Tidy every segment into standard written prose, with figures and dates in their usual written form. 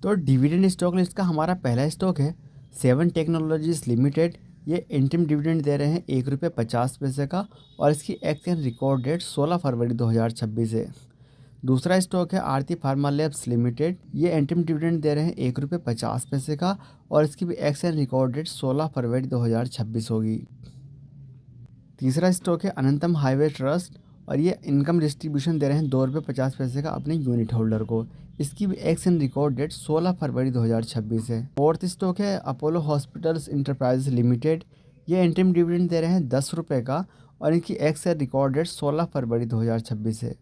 तो dividend stock list का हमारा पहला स्टॉक है सेवन टेक्नोलॉजीज लिमिटेड। ये इंटरिम डिविडेंड दे रहे हैं 1 रुपये 50 पैसे का और इसकी एक्सचेंज रिकॉर्ड डेट 16 फरवरी 2026 है। दूसरा स्टॉक है आरती फार्मा लैब्स लिमिटेड। ये इंटरिम डिविडेंड दे रहे हैं 1 रुपये 50 पैसे का और इसकी भी एक्सचेंज रिकॉर्ड डेट 16 फरवरी 2026 होगी। तीसरा स्टॉक है अनंतम हाईवे ट्रस्ट और ये इनकम डिस्ट्रीब्यूशन दे रहे हैं 2 रुपये 50 पैसे का अपने यूनिट होल्डर को। इसकी भी एक्शन रिकॉर्ड डेट 16 फरवरी 2026 है। फोर्थ स्टॉक है अपोलो हॉस्पिटल्स इंटरप्राइज लिमिटेड। ये इंटरिम डिविडेंड दे रहे हैं 10 रुपये का और इनकी एक्शन रिकॉर्ड डेट 16 फरवरी 2026 है।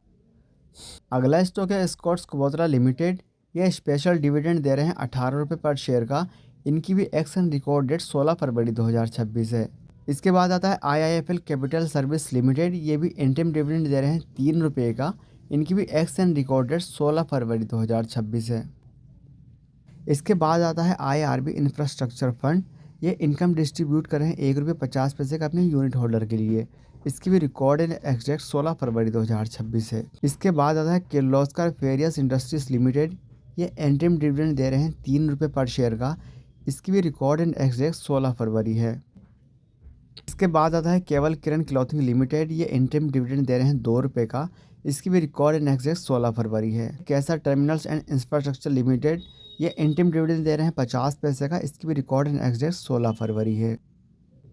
अगला स्टॉक है स्कॉट्स कुबोत्रा लिमिटेड। ये स्पेशल डिविडेंड दे रहे हैं 18 रुपये पर शेयर का। इनकी भी एक्शन रिकॉर्ड डेट 16 फरवरी 2026 है। इसके बाद आता है IIFL कैपिटल सर्विस लिमिटेड। ये भी इंटरिम डिविडेंड दे रहे हैं 3 रुपये का। इनकी भी एक्शन रिकॉर्ड डेट 16 फरवरी 2026 है। इसके बाद आता है IRB इंफ्रास्ट्रक्चर फंड। ये इनकम डिस्ट्रीब्यूट कर रहे हैं 1 रुपये 50 पैसे का अपने यूनिट होल्डर के लिए। इसकी भी रिकॉर्ड एंड एग्जैक्ट 16 फरवरी 2026 है। इसके बाद आता है किर्लोस्कर फेरियस इंडस्ट्रीज लिमिटेड। ये इंटरिम डिविडेंड दे रहे हैं 3 रुपये पर शेयर का। इसकी भी रिकॉर्ड एंड एग्जैक्ट 16 फरवरी है। इसके बाद आता है केवल किरण क्लॉथिंग लिमिटेड। ये इंटरिम डिविडेंड दे रहे हैं 2 रुपये का। इसकी भी रिकॉर्ड एंड एग्जैक्ट 16 फरवरी है। कैसर टर्मिनल्स एंड इंफ्रास्ट्रक्चर लिमिटेड। ये इंटरिम डिविडेंड दे रहे हैं 50 पैसे का। इसकी भी रिकॉर्ड एंड एग्जैक्ट 16 फरवरी है।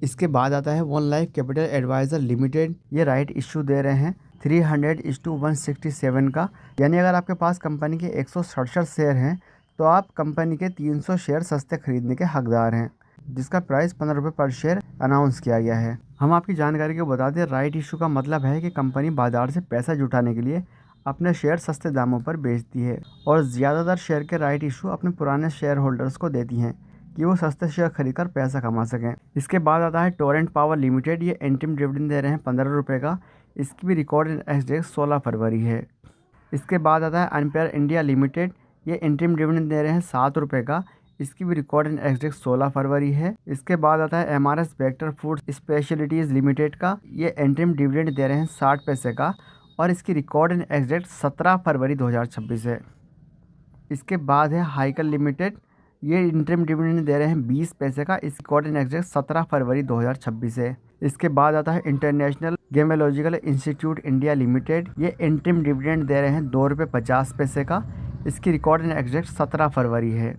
इसके बाद आता है One Life Capital Advisor Limited. ये राइट इशू दे रहे हैं 300:167 का। यानी अगर आपके पास कंपनी के 167 शेयर हैं तो आप कंपनी के 300 शेयर सस्ते खरीदने के हकदार हैं, जिसका प्राइस 15 रुपये पर शेयर अनाउंस किया गया है। हम आपकी जानकारी को बता दें, राइट इशू का मतलब है कि कंपनी बाजार से पैसा जुटाने के लिए अपने शेयर सस्ते दामों पर बेचती है और ज़्यादातर शेयर के राइट इशू अपने पुराने शेयर होल्डर्स को देती हैं कि वो सस्ते शेयर खरीदकर पैसा कमा सकें। इसके बाद आता है टोरेंट पावर लिमिटेड। ये इंटरिम डिविडेंड दे रहे हैं 15 रुपये का। इसकी भी रिकॉर्ड एग्जैक्ट 16 फरवरी है। इसके बाद आता है अनपेयर इंडिया लिमिटेड। ये इंटरिम डिविडेंड दे रहे हैं 7 रुपये का। इसकी भी रिकॉर्ड एंड एग्जैक्ट 16 फरवरी है। इसके बाद आता है MRS vector food specialities limited का। ये इंटरिम डिविडेंड दे रहे हैं 60 पैसे का और इसकी रिकॉर्ड एंड एग्जैक्ट 17 फरवरी 2026 है। इसके बाद है हाइकल लिमिटेड। ये इंटरिम डिविडेंड दे रहे हैं 20 पैसे का। इसकी रिकॉर्ड एंड एग्जैक्ट 17 फरवरी 2026 है। इसके बाद आता है इंटरनेशनल गेमोलॉजिकल इंस्टीट्यूट इंडिया लिमिटेड। ये इंटरिम डिविडेंड दे रहे हैं 2 रुपये 50 पैसे का। इसकी रिकॉर्ड एंड एग्जैक्ट 17 फरवरी है।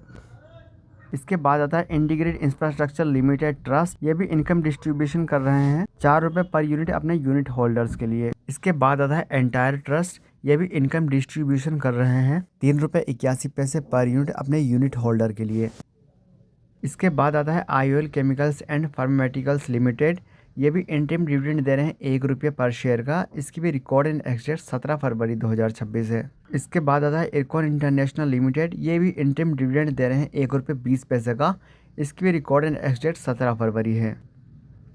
इसके बाद आता है इंटीग्रेटेड इंफ्रास्ट्रक्चर लिमिटेड ट्रस्ट। ये भी इनकम डिस्ट्रीब्यूशन कर रहे हैं 4 रुपये पर यूनिट अपने यूनिट होल्डर्स के लिए। इसके बाद आता है एंटायर ट्रस्ट। ये भी इनकम डिस्ट्रीब्यूशन कर रहे हैं 3 रुपये 81 पैसे पर यूनिट अपने यूनिट होल्डर के लिए। इसके बाद आता है IOL chemicals and pharmaceuticals limited. ये भी इंटरिम डिविडेंड दे रहे हैं 1 रुपये पर शेयर का। इसकी भी रिकॉर्ड एंड एग्जैक्ट 17 फरवरी 2026 है। इसके बाद आता है इरकॉन इंटरनेशनल लिमिटेड। ये भी इंटरिम डिविडेंड दे रहे हैं 1 रुपये 20 पैसे का। इसकी भी रिकॉर्ड एंड एग्जैक्ट 17 फरवरी है।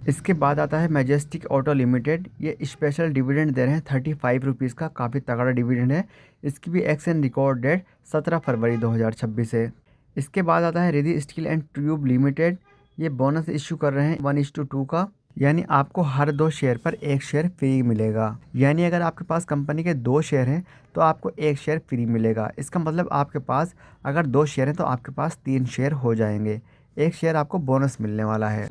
इसके बाद आता है मैजेस्टिक ऑटो लिमिटेड। ये स्पेशल डिविडेंड दे रहे हैं 35 रुपीज़ का। काफ़ी तगड़ा डिविडेंड है। इसकी भी एक्शन रिकॉर्ड डेट 17 फरवरी 2026 है। इसके बाद आता है Riddhi steel and tube limited. ये बोनस इश्यू कर रहे हैं 1:2 का। यानी आपको हर 2 शेयर पर 1 शेयर फ्री मिलेगा। यानी अगर आपके पास कंपनी के 2 शेयर हैं तो आपको 1 शेयर फ्री मिलेगा। इसका मतलब आपके पास अगर 2 शेयर हैं तो आपके पास 3 शेयर हो जाएंगे। 1 शेयर आपको बोनस मिलने वाला है।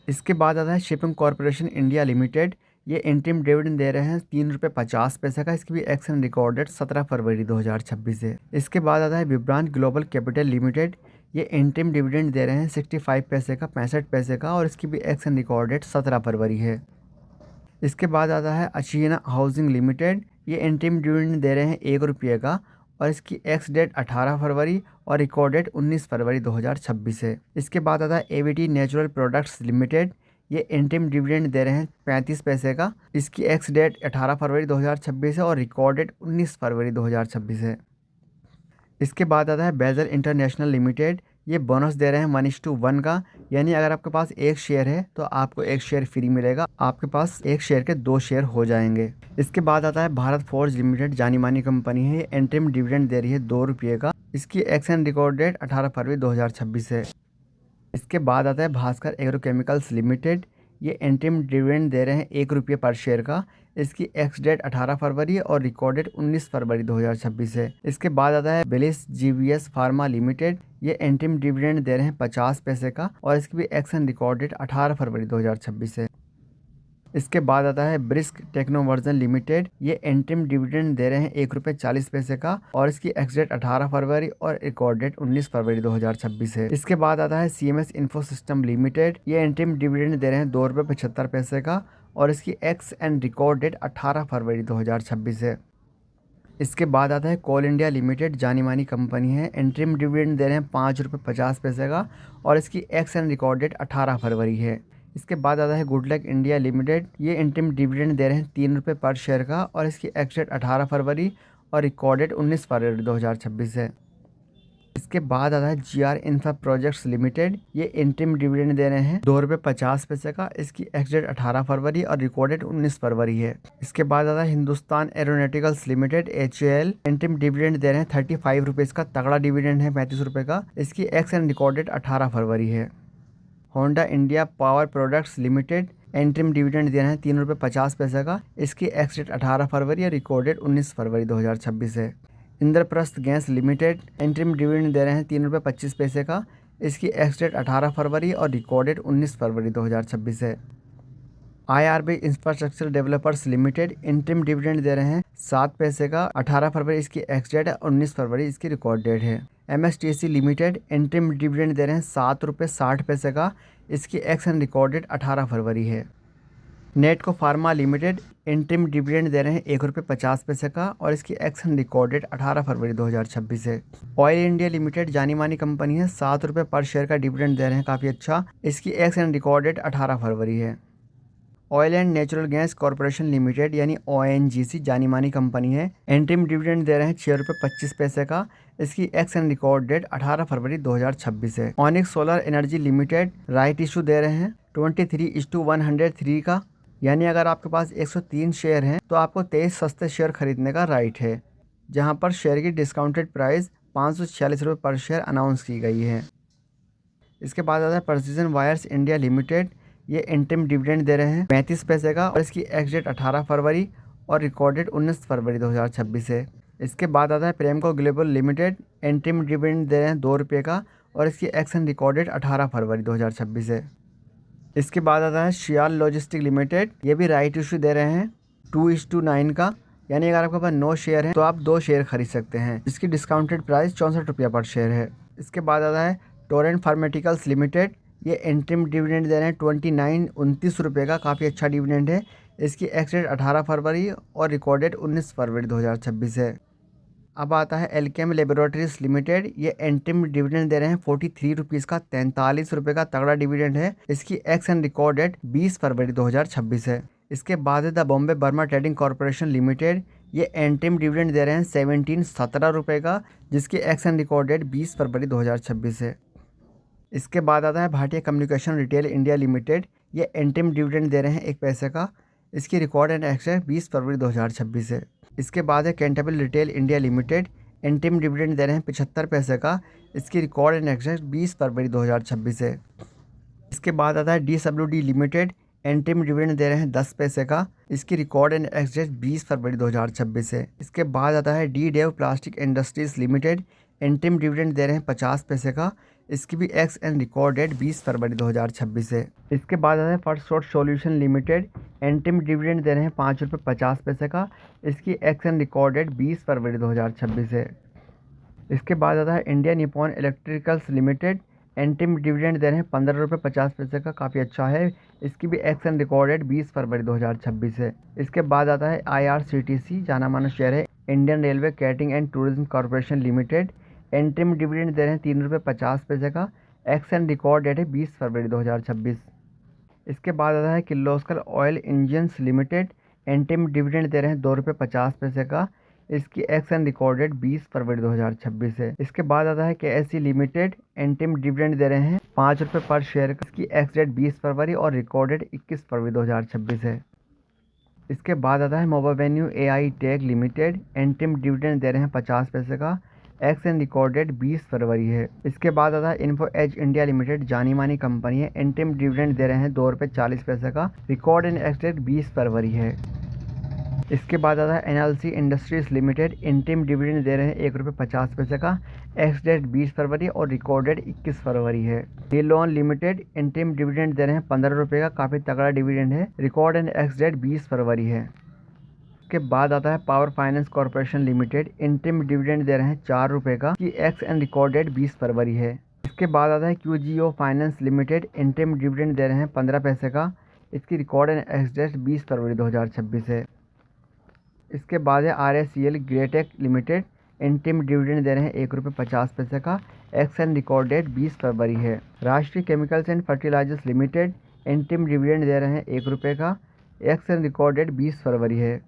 इसके बाद आता है शिपिंग कॉरपोरेशन इंडिया लिमिटेड। ये इंटरिम डिविडेंड दे रहे हैं 3 रुपये 50 पैसे का। इसकी भी एक्शन रिकॉर्ड डेट 17 फरवरी 2026 है। इसके बाद आता है विब्रांट ग्लोबल कैपिटल लिमिटेड। ये इंटरिम डिविडेंड दे रहे हैं 65 पैसे का 65 पैसे का और इसकी भी एक्शन रिकॉर्ड डेट 17 फरवरी है। इसके बाद आता है अशीना हाउसिंग लिमिटेड। ये इंटरिम डिविडेंड दे रहे हैं 1 रुपये का और इसकी एक्स डेट 18 फरवरी और रिकॉर्ड डेट 19 फरवरी 2026 है। इसके बाद आता है AVT नेचुरल प्रोडक्ट्स लिमिटेड। ये इंटरिम डिविडेंड दे रहे हैं 35 पैसे का। इसकी एक्स डेट 18 फरवरी 2026 है और रिकॉर्ड डेट 19 फरवरी 2026 है। इसके बाद आता है बेजल इंटरनेशनल लिमिटेड। ये बोनस दे रहे हैं 1:1 का। यानी अगर आपके पास 1 शेयर है तो आपको 1 शेयर फ्री मिलेगा। आपके पास 1 शेयर के 2 शेयर हो जाएंगे। इसके बाद आता है भारत फोर्ज लिमिटेड। जानी मानी कंपनी है। ये इंटरिम डिविडेंड दे रही है 2 रुपये का। इसकी एक्शन रिकॉर्ड डेट 18 फरवरी 2026 है। इसके बाद आता है भास्कर एग्रोकेमिकल्स लिमिटेड। ये इंटरिम डिविडेंड दे रहे हैं 1 रुपये पर शेयर का। इसकी एक्स डेट 18 फरवरी और रिकॉर्ड डेट 19 फरवरी 2026 है। इसके बाद आता है बिलिस जीवीएस फार्मा लिमिटेड। ये इंटरिम डिविडेंड दे रहे हैं 50 पैसे का और इसकी भी एक्स एंड रिकॉर्ड डेट 18 फरवरी 2026 है। इसके बाद आता है ब्रिस्क टेक्नोवर्जन लिमिटेड। ये इंटरिम डिविडेंड दे रहे हैं 1 रुपये 40 पैसे का और इसकी एक्स डेट 18 फरवरी और रिकॉर्ड डेट 19 फरवरी 2026 है। इसके बाद आता है सीएमएस इन्फो सिस्टम लिमिटेड। ये इंटरिम डिविडेंड दे रहे हैं 2 रुपये 75 पैसे का और इसकी एक्स एंड रिकॉर्ड डेट 18 फरवरी 2026 है। इसके बाद आता है कोल इंडिया लिमिटेड, जानी मानी कंपनी है। इंटरिम डिविडेंड दे रहे हैं 5 रुपये 50 पैसे का और इसकी एक्स एंड रिकॉर्ड डेट 18 फरवरी है। इसके बाद आता है गुडलक इंडिया लिमिटेड। ये इंटरिम डिविडेंड दे रहे हैं 3 रुपये पर शेयर का और इसकी एक्स डेट 18 फरवरी और रिकॉर्ड डेट 19 फरवरी 2026 है। इसके बाद आता है जीआर इंफ्रा प्रोजेक्ट्स लिमिटेड। ये इंटरिम डिविडेंड दे रहे हैं 2 रुपये 50 पैसे का। इसकी एक्स डेट 18 फरवरी और रिकॉर्ड डेट 19 फरवरी है। इसके बाद आता है Hindustan aeronautics limited HAL। Interim dividend दे रहे हैं 35 रुपीज़ का, तगड़ा डिविडेंड है 35 रुपये का। इसकी एक्स एंड रिकॉर्ड डेट 18 फरवरी है। Honda India power products limited. Interim dividend दे रहे हैं 3 रुपये 50 पैसे का। इसकी एक्स डेट 18 फरवरी और रिकॉर्ड डेट 19 फरवरी 2026 है। Indraprastha gas limited. Interim dividend दे रहे हैं 3 रुपये 25 पैसे का। इसकी एक्स डेट 18 फरवरी और रिकॉर्ड डेट 19 फरवरी 2026 है। IRB infrastructure developers limited. Interim dividend दे रहे हैं 7 पैसे का, 18 फरवरी इसकी एक्स डेट है, 19 फरवरी इसकी रिकॉर्ड डेट है। MSTC limited. इंटरिम डिविडेंड दे रहे हैं 7 रुपये 60 पैसे का। इसकी एक्स एंड रिकॉर्ड डेट 18 फरवरी है। नेटको फार्मा लिमिटेड। इंटरिम डिविडेंड दे रहे हैं 1 रुपये 50 पैसे का और इसकी एक्स एंड रिकॉर्ड डेट 18 फरवरी 2026 है। ऑयल इंडिया लिमिटेड, जानी मानी कंपनी है, 7 रुपये पर शेयर का डिविडेंड दे रहे हैं, काफ़ी अच्छा। इसकी एक्स एंड रिकॉर्ड डेट 18 फरवरी है। Oil and natural gas corporation limited यानी ONGC, जानी मानी कंपनी है। इंटरिम डिविडेंड दे रहे हैं 6 रुपये 25 पैसे का। इसकी एक्स एंड रिकॉर्ड डेट 18 फरवरी 2026 है। Onix solar energy limited right issue दे रहे हैं 23:103 का, यानी अगर आपके पास 103 शेयर हैं तो आपको 23 सस्ते शेयर खरीदने का राइट है, जहां पर शेयर की डिस्काउंटेड प्राइस 546 रुपये पर शेयर अनाउंस की गई है। इसके बाद आता है प्रेसिजन वायर्स इंडिया लिमिटेड। ये इंटरिम डिविडेंड दे रहे हैं 35 पैसे का और इसकी एक्स डेट 18 फरवरी और रिकॉर्ड डेट 19 फरवरी 2026 है। इसके बाद आता है Premco global limited. Interim dividend दे रहे हैं 2 रुपये का और इसकी एक्स एंड रिकॉर्ड डेट 18 फरवरी 2026 है। इसके बाद आता है शियाल लॉजिस्टिक लिमिटेड। ये भी राइट इशू दे रहे हैं 2:9 का, यानी अगर आपके पास 9 शेयर हैं तो आप 2 शेयर खरीद सकते हैं। इसकी डिस्काउंटेड प्राइस 64 रुपये पर शेयर है। इसके बाद आता है टोरेंट फार्मास्यूटिकल्स लिमिटेड। ये इंटरिम डिविडेंड दे रहे हैं 29-29 रुपये का, काफ़ी अच्छा डिविडेंड है। इसकी एक्स डेट 18 फरवरी और रिकॉर्ड डेट 19 फरवरी 2026 है। अब आता है एल्केम लेबोरेटरीज लिमिटेड। ये इंटरिम डिविडेंड दे रहे हैं 43 रुपीज़ का, 43 रुपये का, तगड़ा डिविडेंड है। इसकी एक्स एंड रिकॉर्ड डेट 20 फरवरी 2026 है। इसके बाद है the Bombay Burma trading corporation limited. ये इंटरिम डिविडेंड दे रहे हैं 17 रुपये का, जिसकी एक्स एंड रिकॉर्ड डेट 20 फरवरी 2026 है। इसके बाद आता है Bhatia communication retail India limited. ये इंटरिम डिविडेंड दे रहे हैं 1 पैसे का। इसकी रिकॉर्ड एंड एक्स डेट 20 फरवरी 2026 है। इसके बाद है कैंटेबल retail India limited. Interim dividend दे रहे हैं 75 पैसे का। इसकी रिकॉर्ड एंड एक्स डेट 20 फरवरी 2026 है। इसके बाद आता है DWD लिमिटेड। इंटरिम डिविडेंड दे रहे हैं 10 पैसे का। इसकी रिकॉर्ड एंड एक्स डेट 20 फरवरी 2026 है। इसके बाद आता है DDEV plastic industries limited. Interim dividend दे रहे हैं 50 पैसे का। इसकी भी एक्स एंड रिकॉर्ड डेट 20 फरवरी 2026 है। इसके बाद आता है first source solution limited. Interim dividend दे रहे हैं 5 रुपये 50 पैसे का। इसकी एक्स एंड रिकॉर्ड डेट 20 फरवरी 2026 है। इसके बाद आता है India Nippon electricals limited. Interim dividend दे रहे हैं 15 रुपये 50 पैसे का, काफ़ी अच्छा है। इसकी भी एक्स एंड रिकॉर्ड डेट 20 फरवरी 2026 है। इसके बाद आता है IRCTC, जाना माना शेयर है, Indian railway catering and tourism corporation limited. Interim dividend दे रहे हैं 3 रुपये 50 पैसे का। एक्स एंड रिकॉर्ड डेट है 20 फरवरी 2026। इसके बाद आता है Kirloskar oil engines limited. Interim dividend दे रहे हैं 2 रुपये 50 पैसे का। इसकी एक्स एंड रिकॉर्ड डेट 20 फरवरी 2026 है। इसके बाद आता है KSE लिमिटेड। इंटरिम डिविडेंड दे रहे हैं 5 रुपये पर शेयर का। इसकी एक्स डेट 20 फरवरी और रिकॉर्ड डेट 21 फरवरी 2026 है। इसके बाद आता है Mobavenue AI tech limited. Interim dividend दे रहे हैं 50 पैसे का। एक्शन रिकॉर्ड डेट 20 फरवरी है। इसके बाद आता है इन्फो एज इंडिया लिमिटेड, जानी मानी कंपनी है। इंटरिम डिविडेंड दे रहे हैं ₹2.40 का। रिकॉर्ड एंड एक्स डेट 20 फरवरी है। इसके बाद आता है NLC industries limited, interim dividend दे रहे हैं ₹1.50 का। एक्स डेट 20 फरवरी और रिकॉर्ड डेट 21 फरवरी है। नीलोन लिमिटेड इंटरिम डिविडेंड दे रहे हैं ₹15 का, काफ़ी तगड़ा डिविडेंड है। रिकॉर्ड एंड एक्स डेट 20 फरवरी है। के बाद आता है power finance corporation limited, interim dividend दे रहे हैं ₹4 का, की एक्स एंड रिकॉर्ड डेट 20 फरवरी है। इसके बाद आता है QGO finance limited, interim dividend दे रहे हैं 15 पैसे का। इसकी रिकॉर्ड एंड एक्स डेट 20 फरवरी 2026 है। इसके बाद है RSCL ग्रेटेक लिमिटेड, इंटरिम डिविडेंड दे रहे हैं ₹1.50 का। एक्स एंड रिकॉर्ड डेट 20 फरवरी है। Rashtriya chemicals and fertilizers limited, interim dividend दे रहे हैं ₹1 का। एक्स एंड रिकॉर्ड डेट 20 फरवरी है।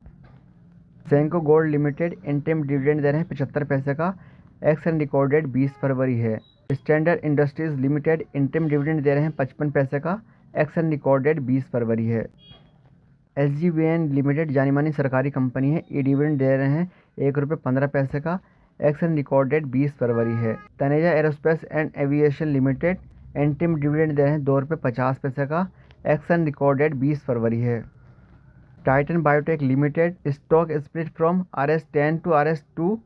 Senco gold limited, interim dividend दे रहे हैं 75 पैसे का। एक्स एंड रिकॉर्ड डेट 20 फरवरी है। Standard industries limited, interim dividend दे रहे हैं 55 पैसे का। एक्स एंड रिकॉर्ड डेट 20 फरवरी है। SGVN लिमिटेड, जानी मानी सरकारी कंपनी है, ये डिविडेंड दे रहे हैं ₹1.15 का। एक्स एंड रिकॉर्ड डेट 20 फरवरी है। Taneja aerospace and aviation limited, interim dividend दे रहे हैं ₹2.50 का। एक्स एंड रिकॉर्ड डेट 20 फरवरी है। Titan biotech limited, stock split from RS10 to RS2,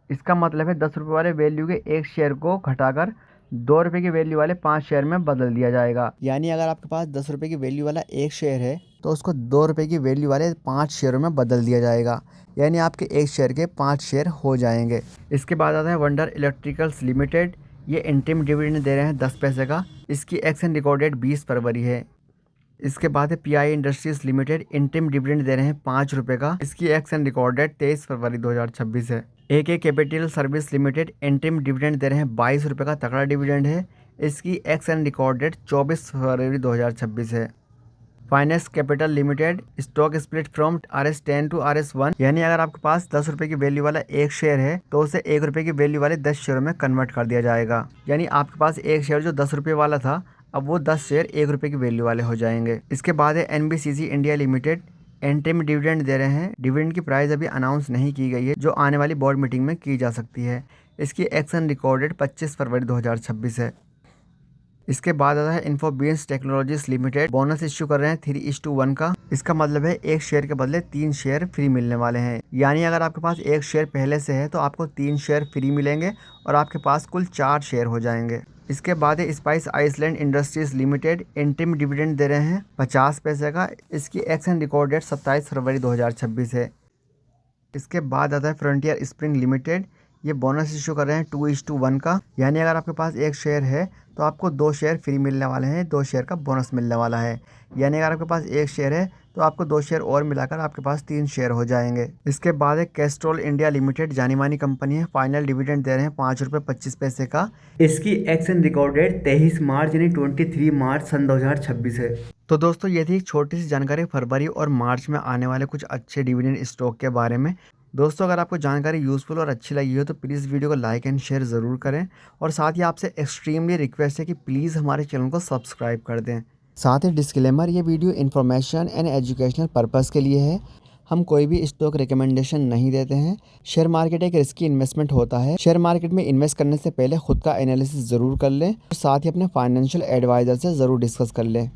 इसका मतलब है ₹10 वाले वैल्यू के एक शेयर को घटाकर ₹2 की वैल्यू वाले 5 शेयर में बदल दिया जाएगा। यानी अगर आपके पास ₹10 की वैल्यू वाला एक शेयर है तो उसको ₹2 की वैल्यू वाले 5 शेयरों में बदल दिया जाएगा। यानी आपके एक शेयर के 5 शेयर हो जाएंगे। इसके बाद आता है वंडर इलेक्ट्रिकल्स लिमिटेड, ये इंटरिम डिविडेंड दे रहे हैं 10 पैसे का। इसकी एक्स एंड रिकॉर्ड डेट 20 फरवरी है। इसके बाद है PI industries limited, interim dividend दे रहे हैं ₹5 का। इसकी एक्स एंड रिकॉर्ड डेट 23 फरवरी 2026 है। AK capital service limited, interim dividend दे रहे हैं ₹22 का, तगड़ा डिविडेंड है। इसकी एक्स एंड रिकॉर्ड डेट 24 फरवरी 2026 है। Finance capital Limited, stock split from RS10 to RS1, यानी अगर आपके पास ₹10 की वैल्यू वाला एक शेयर है तो उसे ₹1 की वैल्यू वाले 10 शेयरों में कन्वर्ट कर दिया जाएगा। यानी आपके पास एक शेयर जो ₹10 वाला था, अब वो 10 शेयर ₹1 की वैल्यू वाले हो जाएंगे। इसके बाद है NBCC India limited, interim dividend दे रहे हैं। डिविडेंड की प्राइस अभी अनाउंस नहीं की गई है, जो आने वाली बोर्ड मीटिंग में की जा सकती है। इसकी एक्स एंड रिकॉर्ड डेट 25 फरवरी 2026 है। इसके बाद आता है InfoBeans technologies limited, bonus issue कर रहे हैं 3:1 का। इसका मतलब है एक शेयर के बदले 3 शेयर फ्री मिलने वाले हैं। यानी अगर आपके पास एक शेयर पहले से है तो आपको 3 शेयर फ्री मिलेंगे और आपके पास कुल 4 शेयर हो जाएंगे। इसके बाद है spice island industries limited, interim dividend दे रहे हैं 50 पैसे का। इसकी एक्स एंड रिकॉर्ड डेट 27 फरवरी 2026 है। इसके बाद आता है फ्रंटियर स्प्रिंग लिमिटेड, ये बोनस इशू कर रहे हैं 2:1 का। यानी अगर आपके पास एक शेयर है तो आपको 2 शेयर फ्री मिलने वाले हैं, 2 शेयर का बोनस मिलने वाला है। यानी अगर आपके पास एक शेयर है तो आपको 2 शेयर और मिलाकर आपके पास 3 शेयर हो जाएंगे। इसके बाद है कैस्ट्रॉल इंडिया लिमिटेड, जानी मानी कंपनी है, फाइनल डिविडेंड दे रहे हैं ₹5.25 का। इसकी एक्स एंड रिकॉर्ड डेट 23 मार्च यानी 23 मार्च सन 2026 है। तो दोस्तों ये थी एक छोटी सी जानकारी फरवरी और मार्च में आने वाले कुछ अच्छे डिविडेंड स्टॉक के बारे में। दोस्तों अगर आपको जानकारी यूज़फुल और अच्छी लगी हो तो प्लीज़ वीडियो को लाइक एंड शेयर ज़रूर करें, और साथ ही आपसे एक्सट्रीमली रिक्वेस्ट है कि प्लीज़ हमारे चैनल को सब्सक्राइब कर दें। साथ ही डिस्क्लेमर, ये video information and educational purpose के लिए है। हम कोई भी स्टॉक रिकमेंडेशन नहीं देते हैं। शेयर मार्केट एक रिस्की इन्वेस्टमेंट होता है। शेयर मार्केट में इन्वेस्ट करने से पहले खुद का एनालिसिस ज़रूर कर लें और साथ ही अपने फाइनेंशियल एडवाइज़र से ज़रूर डिस्कस कर लें।